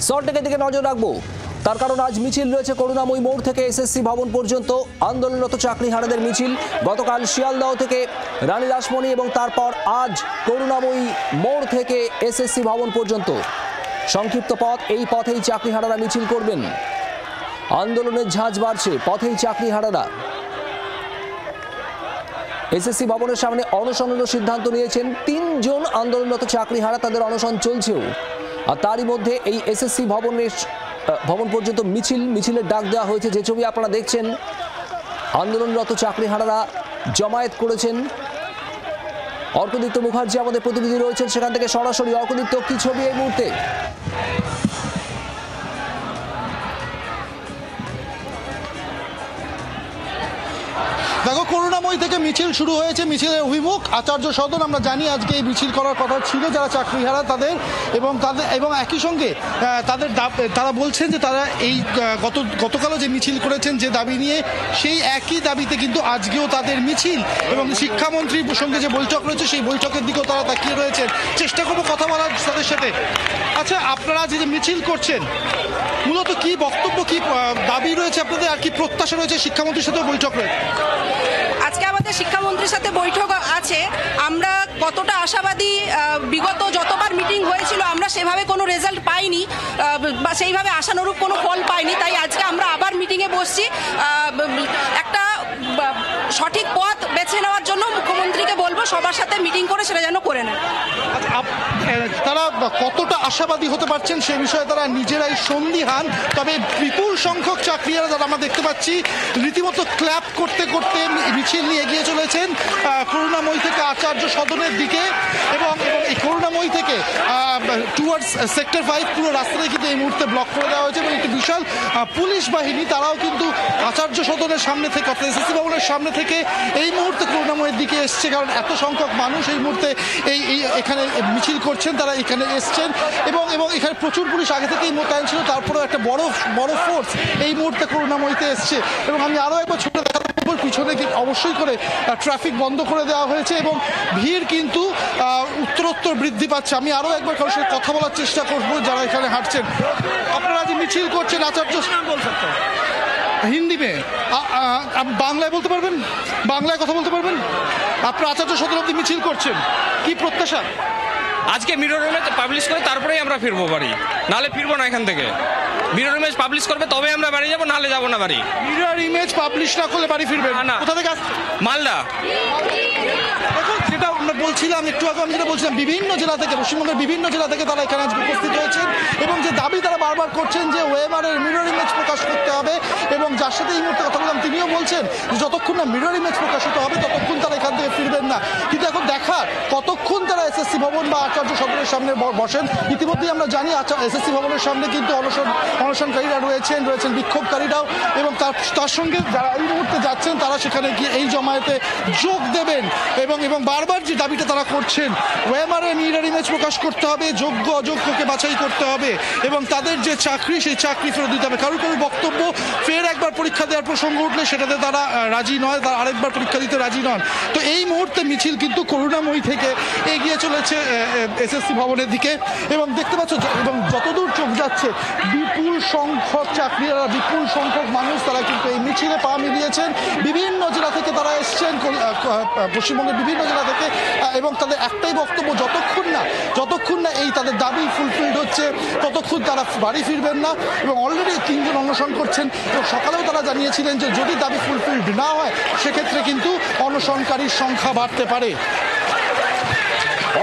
সল্টলেকের দিকে নজর রাখবো, তার কারণ আজ মিছিল রয়েছে করুণাময়ী মোড় থেকে এসএসসি ভবন পর্যন্ত আন্দোলনরত চাকরিহারাদের মিছিল। গতকাল শিয়ালদহ থেকে রানী রাসমণি এবং তারপর আজ করুণাময়ী মোড় থেকে এসএসসি ভবন পর্যন্ত সংক্ষিপ্ত পথ। এই পথেই চাকরিহারারা মিছিল করবেন। আন্দোলনের ঝাঁজ বাড়ছে, পথেই চাকরিহারারা। এসএসসি ভবনের সামনে অনশনের সিদ্ধান্ত নিয়েছেন 3 জন আন্দোলনরত চাকরিহারা, তাদের অনশন চলছেও। আর তারই মধ্যে এই এসএসসি ভবন পর্যন্ত মিছিলের ডাক দেওয়া হয়েছে। যে ছবি আপনারা দেখছেন, আন্দোলনরত চাকরিহারারা জমায়েত করেছেন। অর্কদীপ্ত মুখার্জি আমাদের প্রতিনিধি রয়েছেন সেখান থেকে সরাসরি। অর্কদীপ্ত, কি ছবি এই মুহূর্তে? দেখো, করুণাময়ী থেকে মিছিল শুরু হয়েছে। মিছিলের অভিমুখ আচার্য সদন। আমরা জানি আজকে এই মিছিল করার কথা ছিল যারা চাকরিহারা তাদের, এবং একই সঙ্গে তারা বলছেন যে তারা এই গতকালও যে মিছিল করেছেন যে দাবি নিয়ে, সেই একই দাবিতে কিন্তু আজকেও তাদের মিছিল। এবং শিক্ষামন্ত্রীর সঙ্গে যে বৈঠক রয়েছে সেই বৈঠকের দিকেও তারা তাকিয়ে রয়েছেন। চেষ্টা করবো কথা বলার তাদের সাথে। আচ্ছা, আপনারা যে মিছিল করছেন মূলত কি বক্তব্য, কি দাবি রয়েছে আপনাদের, আর কি প্রত্যাশা রয়েছে? শিক্ষামন্ত্রীর সাথেও বৈঠক রয়েছে। আজকে আমাদের শিক্ষামন্ত্রীর সাথে বৈঠক আছে। আমরা কতটা আশাবাদী, বিগত যতবার মিটিং হয়েছিল আমরা সেভাবে কোনো রেজাল্ট পাইনি বা সেইভাবে আশানুরূপ কোনো ফল পাইনি। তাই আজকে আমরা আবার মিটিংয়ে বসছি একটা সঠিক পথ বেছে নেওয়ার জন্য। মুখ্যমন্ত্রীকে বলবো সবার সাথে মিটিং করে সেটা যেন করে নেয়। তারা কতটা আশাবাদী হতে পারছেন সে বিষয়ে তারা নিজেরাই সন্দিহান। তবে বিপুল সংখ্যক চাকরিয়ারা যারা আমরা দেখতে পাচ্ছি রীতিমতো ক্ল্যাপ করতে করতে মিছিল নিয়ে এগিয়ে চলেছেন করুণাময়ী থেকে আচার্য সদনের দিকে। এবং এই করুণাময়ী থেকে টুয়ার্ডস সেক্টর 5 পুরো রাস্তাটাই কিন্তু এই মুহূর্তে ব্লক করে দেওয়া হয়েছে। এবং একটি বিশাল পুলিশ বাহিনী তারাও কিন্তু আচার্য সদনের সামনে থেকে, অর্থাৎ এসএসসি ভবনের সামনে থেকে এই মুহূর্তে করুণাময়ীর দিকে এসছে। কারণ এত সংখ্যক মানুষ এই মুহূর্তে এখানে মিছিল করছেন, তারা এখানে এসছেন। এবং এখানে প্রচুর পুলিশ আগে থেকেই মোতায়েন ছিল। তারপরেও একটা বড় ফোর্স এই মুহূর্তে করুণাময়ীতে এসছে। এবং আমি আরও একবার ছোট দেখাতে পিছনে অবশ্যই করে ট্রাফিক বন্ধ করে দেওয়া হয়েছে এবং ভিড় কিন্তু উত্তরোত্তর বৃদ্ধি পাচ্ছে। আমি আরও একবার কারোর সাথে কথা বলার চেষ্টা করবো যারা এখানে হাঁটছেন। আপনারা যে মিছিল করছেন আচার্য, হিন্দি মে বাংলায় বলতে পারবেন? বাংলায় কথা বলতে পারবেন? আপনারা আচার্য সদর অব্দি মিছিল করছেন, কি প্রত্যাশা? আজকে মিরর ইমেজ পাবলিশ করে তারপরেই আমরা ফিরবো বাড়ি, নাহলে ফিরবো না এখান থেকে। মিরর ইমেজ পাবলিশ করবে তবে আমরা বাড়ি যাবো, নাহলে যাবো না বাড়ি। মিরর ইমেজ পাবলিশ না করলে বাড়ি ফিরবেন না? কোথা থেকে আসছে? মালদা। যেটা আমরা বলছিলাম একটু আগে, আমি যেটা বলছিলাম বিভিন্ন জেলা থেকে, পশ্চিমবঙ্গের বিভিন্ন জেলা থেকে তারা এখানে আজকে উপস্থিত হয়েছেন। এবং যে দাবি তারা বারবার করছেন যে ওএমআরের মিরর ইমেজ প্রকাশ করতে হবে। এবং যার সাথে এই মুহূর্তে কথা বললাম তিনিও বলছেন যে যতক্ষণ না মিরর ইমেজ প্রকাশিত হবে ততক্ষণ তারা এখান থেকে ফিরবেন না। কিন্তু এখন দেখার কতক্ষণ তারা এসএসসি ভবন বা আচার্য সদনের সামনে বসেন। ইতিমধ্যেই আমরা জানি এসএসসি ভবনের সামনে কিন্তু অনশনকারীরা রয়েছেন বিক্ষোভকারীরাও। এবং তার সঙ্গে যারা এই মুহূর্তে যাচ্ছেন তারা সেখানে গিয়ে এই জমায়েতে যোগ দেবেন। এবং বারবার যে দাবিটা তারা করছেন, ওএমআরের মিরর ইমেজ প্রকাশ করতে হবে, যোগ্য অযোগ্যকে বাছাই করতে হবে এবং তাদের যে চাকরি সেই চাকরি ফেরত দিতে হবে। কারোর বক্তব্য ফের একবার পরীক্ষা দেওয়ার প্রসঙ্গ উঠলে সেটাতে তারা রাজি নয়, তারা আরেকবার পরীক্ষা দিতে রাজি নন। তো এই মুহূর্তে মিছিল কিন্তু করুণাময়ী থেকে এগিয়ে চলেছে এসএসসি ভবনের দিকে। এবং দেখতে পাচ্ছ, এবং যতদূর চোখ যাচ্ছে বিপুল সংখ্যক চাকরিরা, বিপুল সংখ্যক মানুষ তারা কিন্তু এই মিছিলে পা মিলিয়েছেন। বিভিন্ন জেলা থেকে তারা এসছেন, পশ্চিমবঙ্গের বিভিন্ন জেলা থেকে। এবং তাদের একটাই বক্তব্য, যতক্ষণ না এই তাদের দাবি ফুলফিলড হচ্ছে ততক্ষণ তারা বাড়ি ফিরবেন না। এবং অলরেডি 3 জন অনশন করছেন। এবং সকালেও তারা জানিয়েছিলেন যে যদি দাবি ফুলফিলড না হয় সেক্ষেত্রে কিন্তু অনশনকারীর সংখ্যা বাড়তে পারে।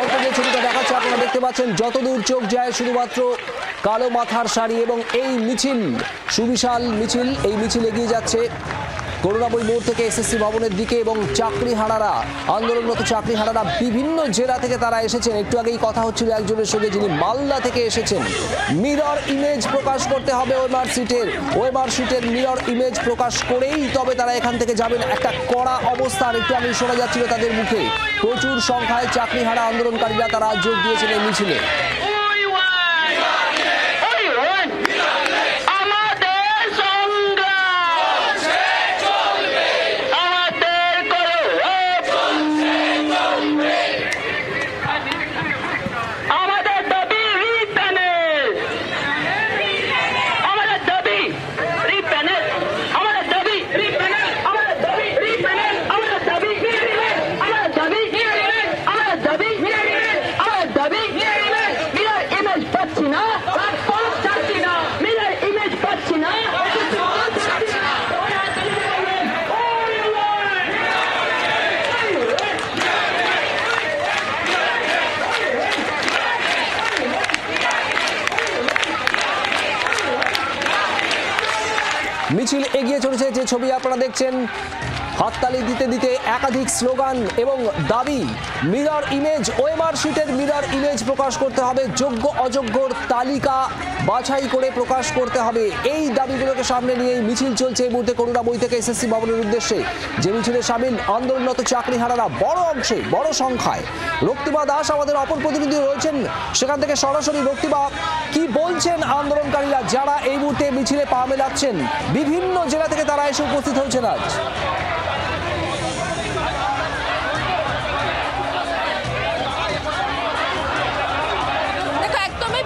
অল্প যে ছবিটা দেখাচ্ছে আপনারা দেখতে পাচ্ছেন, যতদূর চোখ যায় শুধুমাত্র কালো মাথার শাড়ি এবং এই মিছিল, সুবিশাল মিছিল। এই মিছিল এগিয়ে যাচ্ছে করুণাময়ী মোড় থেকে এসএসসি ভবনের দিকে। এবং চাকরিহারারা, আন্দোলনরত চাকরিহারারা বিভিন্ন জেলা থেকে তারা এসেছেন। একটু আগেই কথা হচ্ছিল একজনের সঙ্গে যিনি মালদা থেকে এসেছেন। মিরর ইমেজ প্রকাশ করতে হবে ওএমআর শিটের মিরর ইমেজ প্রকাশ করেই তবে তারা এখান থেকে যাবেন। একটা কড়া অবস্থান একটু আগে শোনা যাচ্ছিল তাদের মুখে। প্রচুর সংখ্যায় চাকরিহারা আন্দোলনকারীরা তারা যোগ দিয়েছেন এই মিছিলে। মিছিল এগিয়ে চলেছে। যে ছবি আপনারা দেখছেন, হাততালি দিতে দিতে একাধিক স্লোগান এবং দাবি, মিরর ইমেজ, ওএমআর শিটের মিরর ইমেজ প্রকাশ করতে হবে, যোগ্য অযোগ্যর তালিকা বাছাই করে প্রকাশ করতে হবে। এই দাবিগুলোকে সামনে নিয়ে মিছিল চলছে এই মুহূর্তে করুণাময়ী থেকে এসএসসি ভবনের উদ্দেশ্যে। যে মিছিলে সামিল আন্দোলনরত চাকরিহারারা বড় অংশে, বড় সংখ্যায়। রক্তিমা দাস আমাদের অপর প্রতিনিধি রয়েছেন সেখান থেকে সরাসরি। রক্তিমা, কি বলছেন আন্দোলনকারীরা যারা এই মুহূর্তে মিছিলে পা মেলাচ্ছেন? বিভিন্ন জেলা থেকে তারা এসে উপস্থিত হয়েছেন আজ।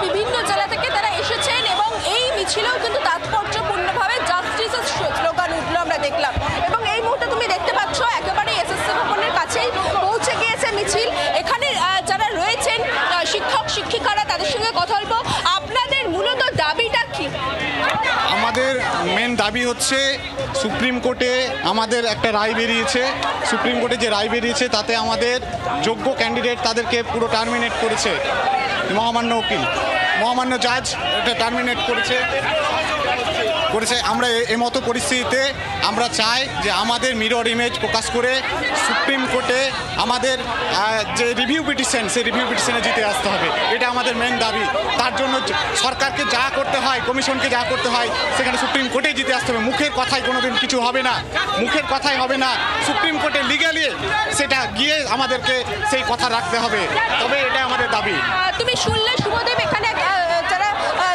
বিভিন্ন জেলা থেকে তারা এসেছেন এবং এই মিছিলেও কিন্তু তাৎপর্যপূর্ণভাবে জাস্টিসের স্লোগান উঠলো আমরা দেখলাম। এবং এই মুহূর্তে তুমি দেখতে পাচ্ছ একেবারে এসএসসি ভবনের কাছেই পৌঁছে গিয়েছে মিছিল। এখানে যারা রয়েছেন শিক্ষক শিক্ষিকারা, তাদের সঙ্গে কথা বলবো। আপনাদের মূলত দাবিটা কি? আমাদের মেন দাবি হচ্ছে সুপ্রিম কোর্টে আমাদের একটা রায় বেরিয়েছে। সুপ্রিম কোর্টে যে রায় বেরিয়েছে তাতে আমাদের যোগ্য ক্যান্ডিডেট তাদেরকে পুরো টার্মিনেট করেছে মহামান্য উকিল, মহামান্য জাজ এটা টার্মিনেট করেছে। আমরা এমতো পরিস্থিতিতে আমরা চাই যে আমাদের মিরর ইমেজ প্রকাশ করে সুপ্রিম কোর্টে আমাদের যে রিভিউ পিটিশন, সেই রিভিউ পিটিশনে জিতে আসতে হবে। এটা আমাদের মেন দাবি। তার জন্য সরকারকে যা করতে হয়, কমিশনকে যা করতে হয়, সেখানে সুপ্রিম কোর্টে জিতে আসতে হবে। মুখের কথায় কোনোদিন কিছু হবে না, মুখের কথাই হবে না। সুপ্রিম কোর্টে লিগালি সেটা গিয়ে আমাদেরকে সেই কথা রাখতে হবে, তবে এটা আমাদের দাবি। তুমি শুনলে শুভদেব, এখানে যারা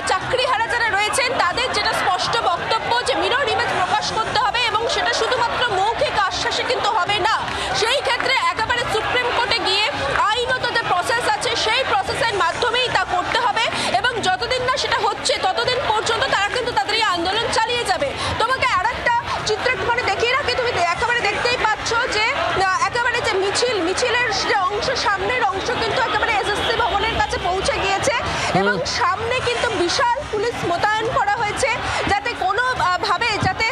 চাকরিহারা যারা রয়েছেন তাদের যেটা স্পষ্ট বক্তব্য যে মিরর ইমেজ প্রকাশ করতে হবে এবং সেটা শুধুমাত্র মৌখিক আশ্বাসে কিন্তু হবে না। সেই ক্ষেত্রে একেবারে সুপ্রিম কোর্টে গিয়ে আইনত যে প্রসেস আছে সেই প্রসেসের মাধ্যমেই তা করতে হবে এবং যতদিন না সেটা হচ্ছে ততদিন পর্যন্ত তারা কিন্তু তাদের এই আন্দোলন চালিয়ে যাবে। তোমাকে আরেকটা চিত্র একটুখানি দেখিয়ে রাখি। তুমি একেবারে দেখতেই পাচ্ছ যে একেবারে যে মিছিলের যে অংশ, সামনের অংশ কিন্তু একেবারে এসএসসি ভবনের কাছে পৌঁছে গিয়েছে এবং সামনে কিন্তু বিশাল পুলিশ মোতায়েন করা হয়েছে যাতে কোনো ভাবে যাতে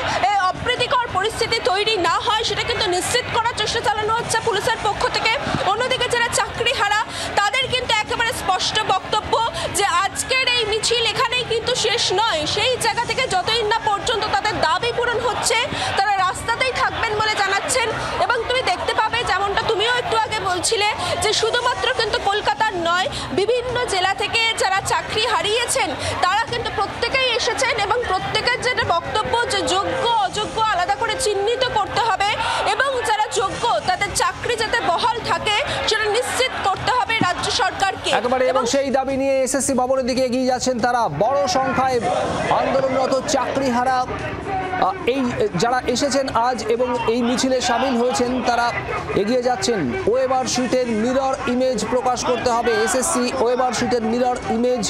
অপ্রীতিকর পরিস্থিতি তৈরি না হয় সেটা কিন্তু নিশ্চিত করার চেষ্টা চালানো হচ্ছে পুলিশের পক্ষ থেকে। অন্যদিকে যারা চাকরিহারা তাদের কিন্তু একেবারে স্পষ্ট বক্তব্য যে আজকের এই মিছিল এখানেই কিন্তু শেষ নয়। সেই জায়গা থেকে যতদিন না পর্যন্ত তাদের দাবি পূরণ হচ্ছে তারা রাস্তাতেই থাকবেন বলে জানাচ্ছেন। এবং তুমি দেখতে পাবে, যেমনটা তুমিও একটু আগে বলছিলে, যে শুধুমাত্র কিন্তু কলকাতার নয়, বিভিন্ন জেলা থেকে যারা চাকরি হারিয়েছেন তারা কিন্তু প্রত্যেকেই এসেছেন এবং প্রত্যেকের যেটা বক্তব্য যে যোগ্য অযোগ্য আলাদা করে চিহ্নিত করতে হবে এবং যারা যোগ্য তাদের চাকরি যাতে বহাল থাকে সেটা নিশ্চিত করতে হবে রাজ্য সরকারকে। একেবারে, এবং সেই দাবি নিয়ে এসএসসি ভবনের দিকে এগিয়ে যাচ্ছেন তারা। বড় সংখ্যায় আন্দোলনরত চাকরিহারা এই যারা এসেছেন আজ এবং এই মিছিলে সামিল হয়েছেন তারা এগিয়ে যাচ্ছেন। ওএমআর শিটের মিরর ইমেজ প্রকাশ করতে হবে। এসএসসি ওএমআর শিটের মিরর ইমেজ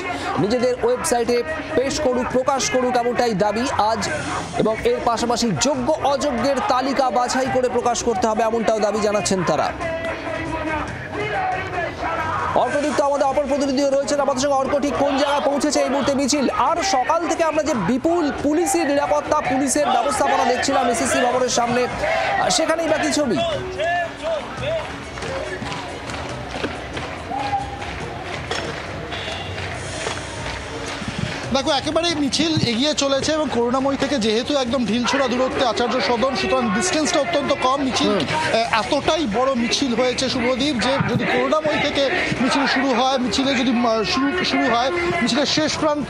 নিজেদের ওয়েবসাইটে পেশ করুক, প্রকাশ করুক, এমনটাই দাবি আজ। এবং এর পাশাপাশি যোগ্য অযোগ্যের তালিকা বাছাই করে প্রকাশ করতে হবে, এমনটাও দাবি জানাচ্ছেন তারা। অর্কদীপ্ত আমাদের অপর প্রতিনিধিও রয়েছেন আমাদের সঙ্গে। অর্ক, ঠিক কোন জায়গায় পৌঁছেছে এই মুহূর্তে মিছিল? আর সকাল থেকে আমরা যে বিপুল পুলিশি নিরাপত্তা, পুলিশের ব্যবস্থাপনা দেখছিলাম এসএসসি ভবনের সামনে, সেখানেই বা কি ছবি? দেখো, একেবারে মিছিল এগিয়ে চলেছে এবং করুণাময়ী থেকে যেহেতু একদম ঢিলছোড়া দূরত্বে আচার্য সদন, সুতরাং ডিস্টেন্সটা অত্যন্ত কম। মিছিল এতটাই বড় মিছিল হয়েছে শুভদীপ যে যদি করুণাময়ী থেকে মিছিল শুরু হয়, মিছিলে যদি শুরু হয়, মিছিলের শেষ প্রান্ত,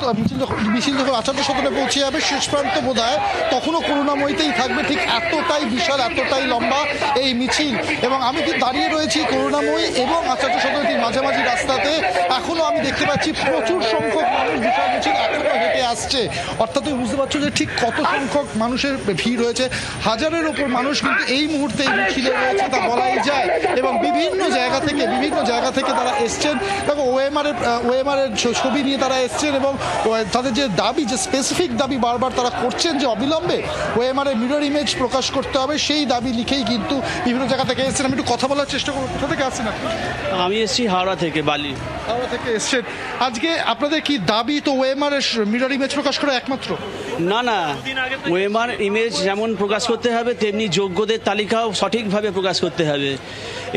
মিছিল যখন আচার্য সদনে পৌঁছে যাবে শেষ প্রান্ত বোধ হয় তখনও করুণাময়ীতেই থাকবে। ঠিক এতটাই বিশাল, এতটাই লম্বা এই মিছিল। এবং আমি কি দাঁড়িয়ে রয়েছি করুণাময়ী এবং আচার্য সদনের মাঝামাঝি রাস্তাতে, এখনও আমি দেখতে পাচ্ছি প্রচুর সংখ্যক মানুষ বিশাল মিছিল এখনো হেঁটে আসছে। অর্থাৎ তুমি বুঝতে পারছো যে ঠিক কত সংখ্যক মানুষের ভিড় হয়েছে। হাজারের ওপর মানুষ কিন্তু এই মুহূর্তে এই মিছিলে রয়েছে তা বলাই যায়। এবং বিভিন্ন জায়গা থেকে তারা এসছেন। দেখো, ওএমআর এর ছবি নিয়ে তারা এসছেন এবং তাদের যে দাবি, যে স্পেসিফিক দাবি বারবার তারা করছেন যে অবিলম্বে ওএমআর এর মিরর ইমেজ প্রকাশ করতে হবে, সেই দাবি লিখেই কিন্তু বিভিন্ন জায়গা থেকে এসছেন। আমি একটু কথা বলার চেষ্টা করবো। কোথা থেকে আসছেন আপনি? আমি এসেছি হাওড়া থেকে, বালি। হাওড়া থেকে এসছেন। আজকে আপনাদের কি দাবি? তো ওএমআর এর মিরর ইমেজ প্রকাশ করা একমাত্র? না, ওএমআর ইমেজ যেমন প্রকাশ করতে হবে তেমনি যোগ্যদের তালিকাও সঠিকভাবে প্রকাশ করতে হবে।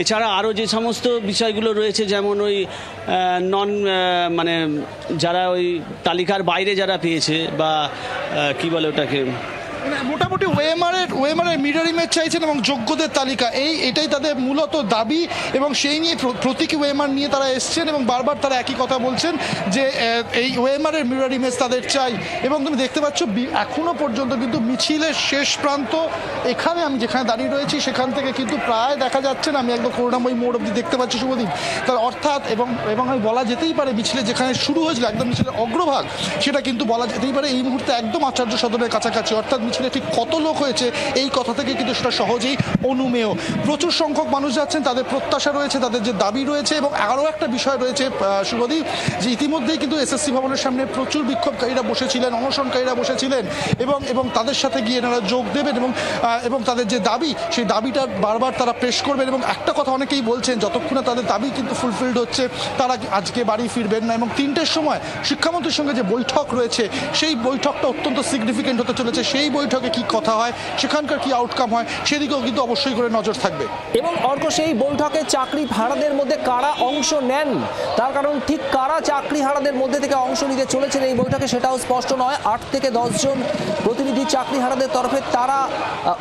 এছাড়া আরও যে সমস্ত বিষয়গুলো রয়েছে, যেমন ওই যারা ওই তালিকার বাইরে যারা পেয়েছে বা কি বলে ওটাকে মোটামুটি ওএমআর মিরর ইমেজ চাইছেন এবং যোগ্যদের তালিকা এটাই তাদের মূলত দাবি এবং সেই নিয়ে প্রতীকী ওএমআর নিয়ে তারা এসছেন এবং বারবার তারা একই কথা বলছেন যে এই ওএমআর এর মিরর ইমেজ তাদের চাই। এবং তুমি দেখতে পাচ্ছ এখনো পর্যন্ত কিন্তু মিছিলের শেষ প্রান্ত এখানে আমি যেখানে দাঁড়িয়ে রয়েছি সেখান থেকে কিন্তু প্রায় দেখা যাচ্ছে না, আমি একদম করুণাময়ী মোড় অব্দি দেখতে পাচ্ছি শুভদীপ। তার অর্থাৎ এবং আমি বলা যেতেই পারে মিছিলে যেখানে শুরু হয়েছিল একদম মিছিলের অগ্রভাগ সেটা কিন্তু বলা যেতেই পারে এই মুহূর্তে একদম আচার্য সদনের কাছাকাছি। অর্থাৎ মিছিলে ঠিক কত লোক হয়েছে এই কথা থেকে কিন্তু সেটা সহজেই অনুমেয়। প্রচুর সংখ্যক মানুষ যাচ্ছেন, তাদের প্রত্যাশা রয়েছে, তাদের যে দাবি রয়েছে। এবং আরও একটা বিষয় রয়েছে শুভদীপ, যে ইতিমধ্যেই কিন্তু এসএসসি ভবনের সামনে প্রচুর বিক্ষোভকারীরা বসেছিলেন, অনশনকারীরা বসেছিলেন এবং তাদের সাথে গিয়ে এনারা যোগ দেবেন এবং তাদের যে দাবি সেই দাবিটা বারবার তারা পেশ করবেন। এবং একটা কথা অনেকেই বলছেন, যতক্ষণ না তাদের দাবি কিন্তু ফুলফিলড হচ্ছে তারা আজকে বাড়ি ফিরবেন না। এবং 3টের সময় শিক্ষামন্ত্রীর সঙ্গে যে বৈঠক রয়েছে সেই বৈঠকটা অত্যন্ত সিগনিফিকেন্ট হতে চলেছে। সেই বৈঠকে কি কথা হয়, সেখানকার কি আউটকাম হয়, সেদিকেও কিন্তু অবশ্যই করে নজর থাকবে। এবং অর্ক, সেই বৈঠকে চাকরি হারাদের মধ্যে কারা অংশ নেন, তার কারণ ঠিক কারা চাকরি হারাদের মধ্যে থেকে অংশ নিতে চলেছেন এই বৈঠকে সেটাও স্পষ্ট নয়। 8 থেকে 10 জন প্রতিনিধি চাকরি হারাদের তরফে তারা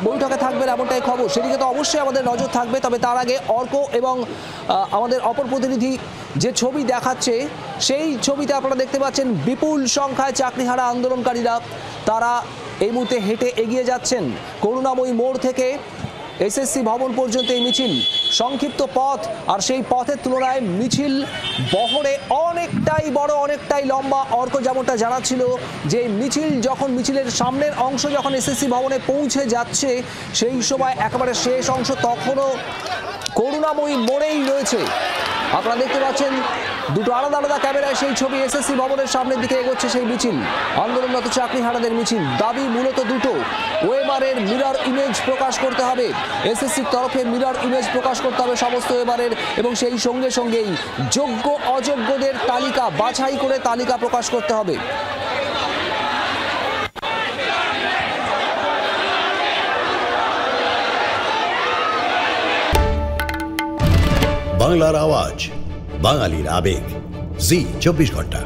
বৈঠকে থাকবেন এমনটাই খবর, সেদিকে তো অবশ্যই আমাদের নজর থাকবে। তবে তার আগে অর্ক এবং আমাদের অপর প্রতিনিধি যে ছবি দেখাচ্ছে সেই ছবিতে আপনারা দেখতে পাচ্ছেন বিপুল সংখ্যায় চাকরিহারা আন্দোলনকারীরা তারা এই মুহূর্তে হেঁটে এগিয়ে যাচ্ছেন করুণাময়ী মোড় থেকে এসএসসি ভবন পর্যন্ত। এই মিছিল সংক্ষিপ্ত পথ, আর সেই পথের তুলনায় মিছিল বহরে অনেকটাই বড়, অনেকটাই লম্বা। অর্ক যেমনটা জানাচ্ছিল যে মিছিলের সামনের অংশ যখন এসএসসি ভবনে পৌঁছে যাচ্ছে সেই সময় একেবারে শেষ অংশ তখনও করুণাময়ী মোড়েই রয়েছে। আপনারা দেখতে পাচ্ছেন দুটো আলাদা আলাদা ক্যামেরায় সেই ছবি। এসএসসি ভবনের সামনের দিকে এগোচ্ছে সেই মিছিল, আন্দোলনরত চাকরিহারাদের মিছিল। দাবি মূলত দুটো, ওএমআর এর মিরর ইমেজ প্রকাশ করতে হবে, এসএসসির তরফে মিরর ইমেজ প্রকাশ করতে হবে সমস্ত ওএমআর এর, এবং সেই সঙ্গেই যোগ্য অযোগ্যদের তালিকা বাছাই করে তালিকা প্রকাশ করতে হবে। বাংলার আওয়াজ, বাঙালির আবেগ, জি 24 ঘন্টা।